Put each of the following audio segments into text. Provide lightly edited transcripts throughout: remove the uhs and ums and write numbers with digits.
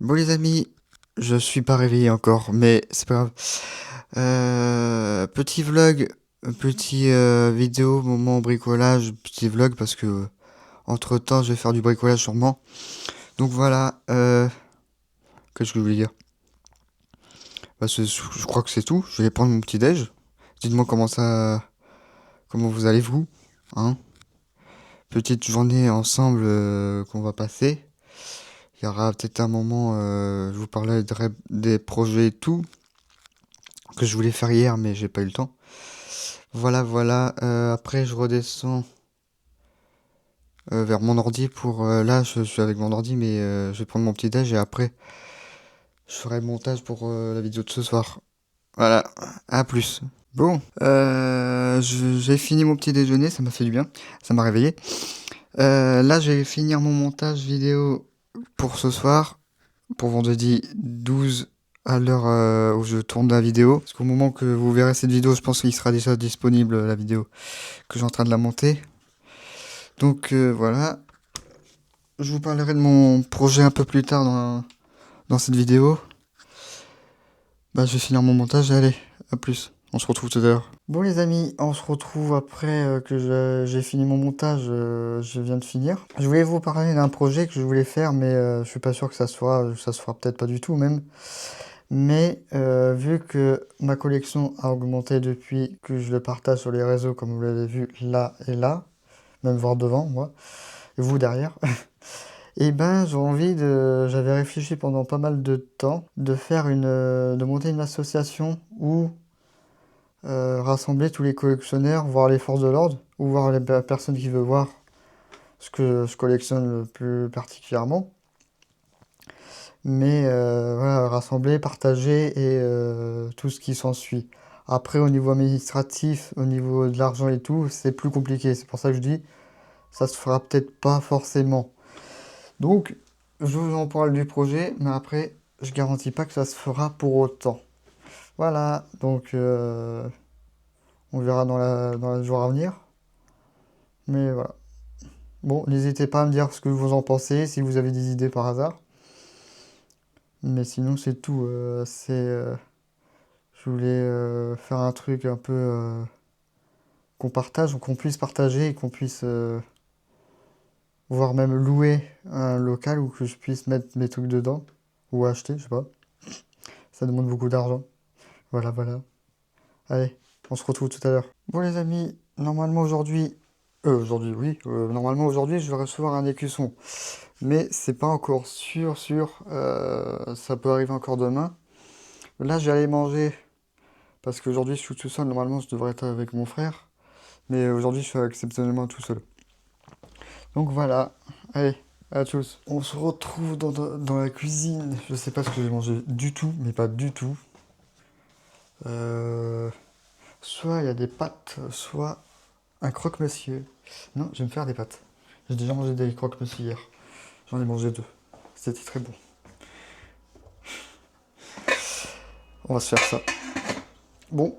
Bon les amis, je suis pas réveillé encore, mais c'est pas grave. Petit vlog, petit vidéo, moment bricolage, petit vlog parce que entre temps je vais faire du bricolage sûrement. Donc voilà, qu'est-ce que je voulais dire? Bah, je crois que c'est tout. Je vais prendre mon petit déj. Dites-moi comment vous allez vous, hein? Petite journée ensemble qu'on va passer. Il y aura peut-être un moment, je vous parlais des projets et tout que je voulais faire hier, mais j'ai pas eu le temps. Voilà, voilà. Après, je redescends vers mon ordi pour. Là, je suis avec mon ordi, mais je vais prendre mon petit déj et après, je ferai le montage pour la vidéo de ce soir. Voilà. À plus. Bon, j'ai fini mon petit déjeuner, ça m'a fait du bien, ça m'a réveillé. Là, je vais finir mon montage vidéo pour ce soir, pour vendredi 12 à l'heure où je tourne la vidéo. Parce qu'au moment que vous verrez cette vidéo, je pense qu'il sera déjà disponible la vidéo que j'ai en train de la monter. Donc voilà, je vous parlerai de mon projet un peu plus tard dans cette vidéo. Bah, je vais finir mon montage et allez, à plus. On se retrouve tout à l'heure. Bon les amis, on se retrouve après que j'ai fini mon montage, je viens de finir. Je voulais vous parler d'un projet que je voulais faire, mais je suis pas sûr que ça se fera peut-être pas du tout même. Mais vu que ma collection a augmenté depuis que je le partage sur les réseaux, comme vous l'avez vu là et là, même voir devant moi, et vous derrière, et ben j'avais réfléchi pendant pas mal de temps de monter une association où rassembler tous les collectionneurs, voir les forces de l'ordre, ou voir les personnes qui veulent voir ce que je collectionne le plus particulièrement. Mais voilà, rassembler, partager et tout ce qui s'ensuit. Après, au niveau administratif, au niveau de l'argent et tout, c'est plus compliqué. C'est pour ça que je dis, ça se fera peut-être pas forcément. Donc, je vous en parle du projet, mais après, je garantis pas que ça se fera pour autant. Voilà, donc on verra dans les jours à venir. Mais voilà. Bon, n'hésitez pas à me dire ce que vous en pensez, si vous avez des idées par hasard. Mais sinon, c'est tout. Je voulais faire un truc un peu qu'on partage, qu'on puisse partager et qu'on puisse voire même louer un local où que je puisse mettre mes trucs dedans. Ou acheter, je sais pas. Ça demande beaucoup d'argent. Voilà, voilà. Allez, on se retrouve tout à l'heure. Bon les amis, normalement aujourd'hui oui, normalement aujourd'hui je vais recevoir un écusson. Mais c'est pas encore sûr, ça peut arriver encore demain. Là j'allais manger, parce qu'aujourd'hui je suis tout seul, normalement je devrais être avec mon frère. Mais aujourd'hui je suis exceptionnellement tout seul. Donc voilà, allez, à tous. On se retrouve dans la cuisine. Je sais pas ce que j'ai mangé du tout, mais pas du tout. Euh, Soit il y a des pâtes, soit un croque-monsieur. Non, je vais me faire des pâtes. J'ai déjà mangé des croque-monsieur hier. J'en ai mangé deux. C'était très bon. On va se faire ça. Bon,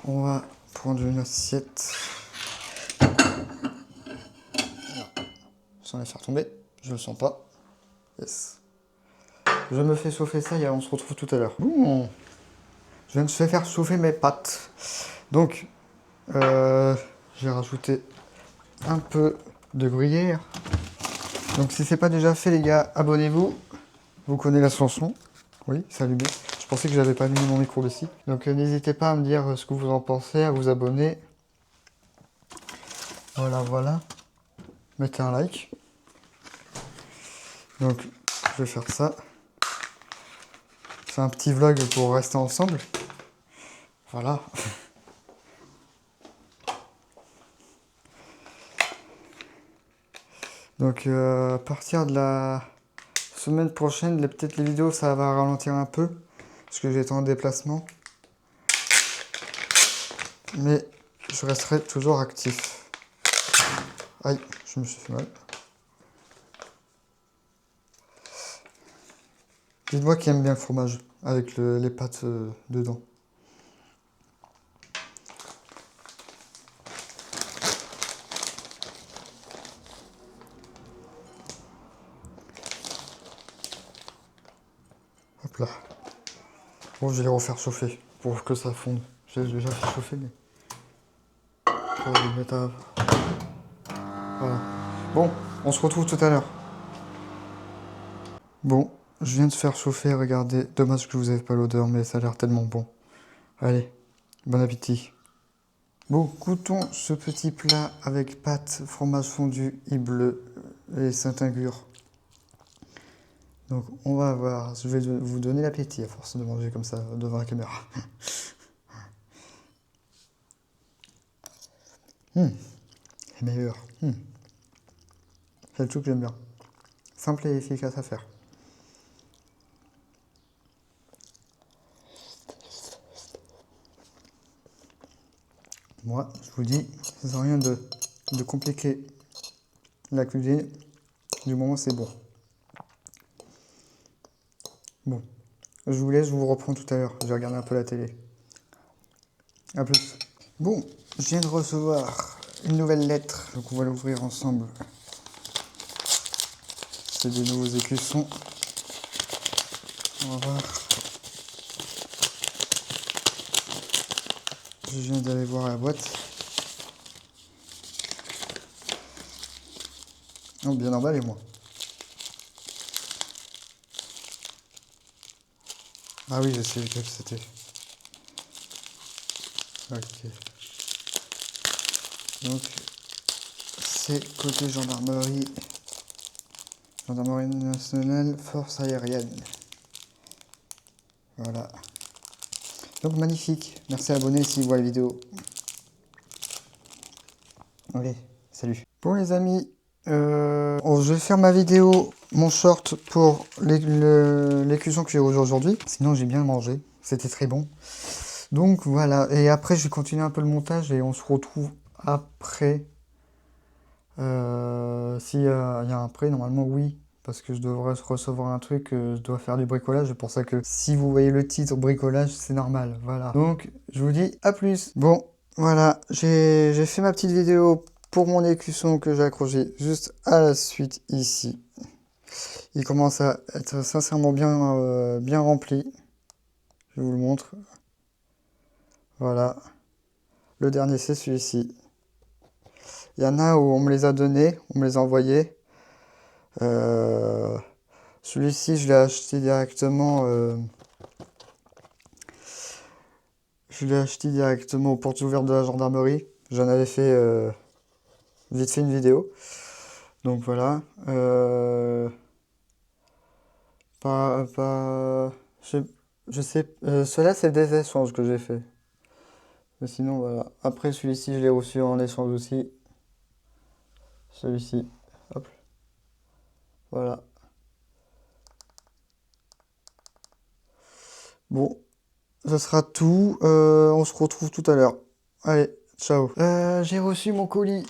on va prendre une assiette. Sans la faire tomber. Je le sens pas. Yes. Je me fais chauffer ça et on se retrouve tout à l'heure. Bon, je viens de se faire chauffer mes pâtes. Donc, j'ai rajouté un peu de gruyère. Donc si c'est pas déjà fait les gars, abonnez-vous. Vous connaissez la chanson. Oui, c'est allumé. Je pensais que j'avais pas mis mon micro dessus. Donc n'hésitez pas à me dire ce que vous en pensez, à vous abonner. Voilà, voilà. Mettez un like. Donc je vais faire ça. C'est un petit vlog pour rester ensemble. Voilà. Donc à partir de la semaine prochaine, peut-être les vidéos ça va ralentir un peu. Parce que j'étais en déplacement. Mais je resterai toujours actif. Aïe, je me suis fait mal. Dites-moi qui aime bien le fromage, avec les pâtes dedans. là. Bon, je vais les refaire chauffer pour que ça fonde. J'ai déjà fait chauffer, mais pour les mettre à... Voilà. Bon, on se retrouve tout à l'heure. Bon, je viens de faire chauffer, regardez. Dommage que vous n'avez pas l'odeur, mais ça a l'air tellement bon. Allez, bon appétit. Bon, goûtons ce petit plat avec pâtes, fromage fondu, et bleu et Saint-Agur. Donc, on va voir. Je vais vous donner l'appétit à force de manger comme ça devant la caméra. C'est meilleur. C'est le truc que j'aime bien. Simple et efficace à faire. Moi, je vous dis, ça sert à rien de compliquer la cuisine. Du moment c'est bon. Bon, je vous laisse, je vous reprends tout à l'heure. Je vais regarder un peu la télé. A plus. Bon, je viens de recevoir une nouvelle lettre. Donc on va l'ouvrir ensemble. C'est des nouveaux écussons. On va voir. Je viens d'aller voir la boîte. Oh, bien emballé, moi. Ah oui, je sais lequel c'était. Ok. Donc, c'est côté gendarmerie. Gendarmerie nationale, force aérienne. Voilà. Donc, magnifique. Merci à abonner si vous voyez la vidéo. Allez, salut. Bon, les amis, je vais faire ma vidéo, mon short pour l'écusson que j'ai aujourd'hui. Sinon, j'ai bien mangé. C'était très bon. Donc, voilà. Et après, je vais continuer un peu le montage et on se retrouve après. S'il y a un prêt, normalement, oui. Parce que je devrais recevoir un truc, je dois faire du bricolage. C'est pour ça que si vous voyez le titre bricolage, c'est normal. Voilà. Donc, je vous dis à plus. Bon, voilà. J'ai fait ma petite vidéo pour mon écusson que j'ai accroché juste à la suite ici. Il commence à être sincèrement bien rempli. Je vous le montre. Voilà. Le dernier, c'est celui-ci. Il y en a où on me les a donnés, on me les a envoyés. Celui-ci, je l'ai acheté directement. Je l'ai acheté directement aux portes ouvertes de la gendarmerie. J'en avais fait vite fait une vidéo. Donc voilà. Je sais. Ceux-là, c'est des échanges que j'ai fait. Mais sinon, voilà. Après, celui-ci, je l'ai reçu en échange aussi. Celui-ci. Hop. Voilà. Bon, ça sera tout. On se retrouve tout à l'heure. Allez, ciao. J'ai reçu mon colis.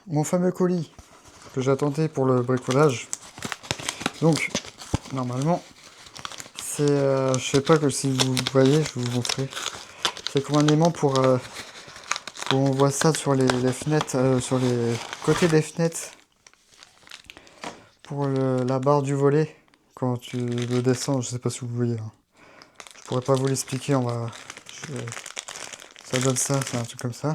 Mon fameux colis que j'attendais pour le bricolage. Donc, normalement, c'est... je sais pas que si vous voyez, je vais vous montrer. C'est comme un aimant pour... on voit ça sur les fenêtres, sur les côtés des fenêtres. Pour la barre du volet. Quand tu le descends, je sais pas si vous voyez. Hein. Je pourrais pas vous l'expliquer, ça donne ça, c'est un truc comme ça.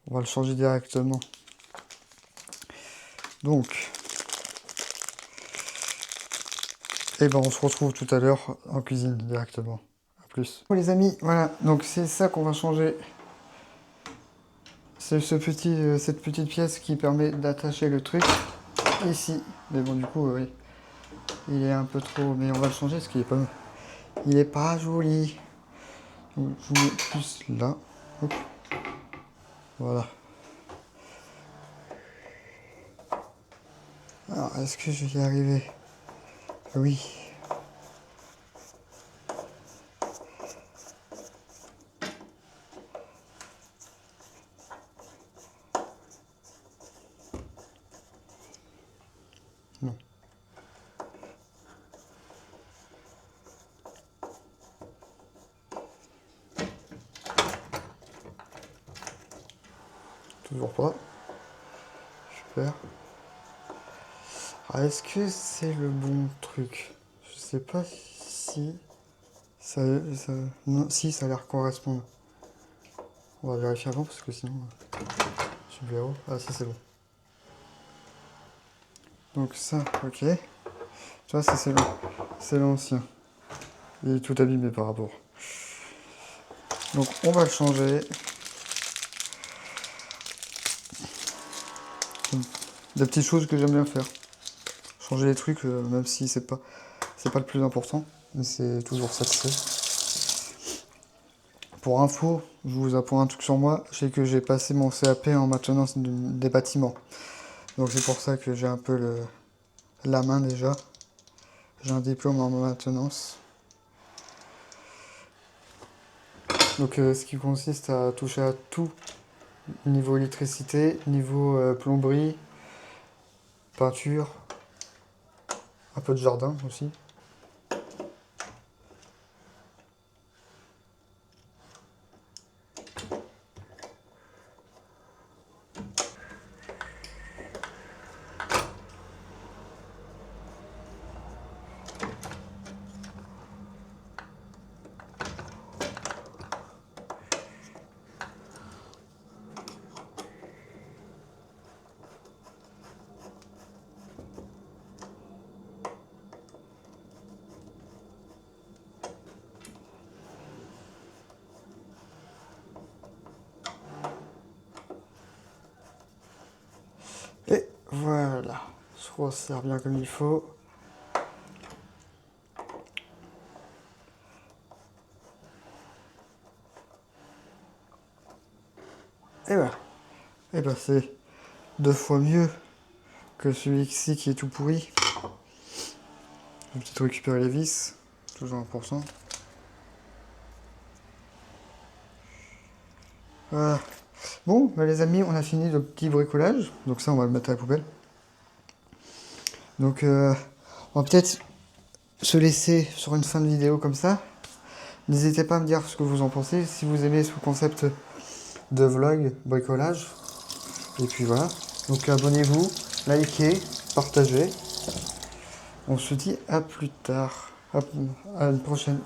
On va le changer directement. Donc, et ben on se retrouve tout à l'heure en cuisine directement. A plus. Bon les amis, voilà, donc c'est ça qu'on va changer. C'est cette petite pièce qui permet d'attacher le truc ici. Mais bon du coup, oui, il est un peu trop, mais on va le changer parce il est pas joli. Donc, je vous mets plus là. Hop. Voilà. Alors, est-ce que je vais y arriver? Oui. Non. Toujours pas. Super. Ah, est-ce que c'est le bon truc? sais pas si ça, non, si ça a l'air correspondre. On va vérifier avant parce que sinon je vais où. Ah ça c'est bon. Donc ça, ok. Tu vois, ça c'est l'ancien. Il est tout abîmé par rapport. Donc on va le changer. Des petites choses que j'aime bien faire. Changer les trucs, même si c'est pas le plus important, mais c'est toujours ça que c'est. Pour info, je vous apprends un truc sur moi, je sais que j'ai passé mon CAP en maintenance des bâtiments. Donc c'est pour ça que j'ai un peu la main déjà. J'ai un diplôme en maintenance. Donc ce qui consiste à toucher à tout, niveau électricité, niveau plomberie, peinture, un peu de jardin aussi. Et voilà, je resserre bien comme il faut. Et voilà. Et ben c'est 2 fois mieux que celui-ci qui est tout pourri. Je vais peut-être récupérer les vis, toujours 1%. Voilà. Bon, bah les amis, on a fini le petit bricolage. Donc ça, on va le mettre à la poubelle. Donc on va peut-être se laisser sur une fin de vidéo comme ça. N'hésitez pas à me dire ce que vous en pensez, si vous aimez ce concept de vlog, bricolage. Et puis voilà. Donc abonnez-vous, likez, partagez. On se dit à plus tard. À une prochaine.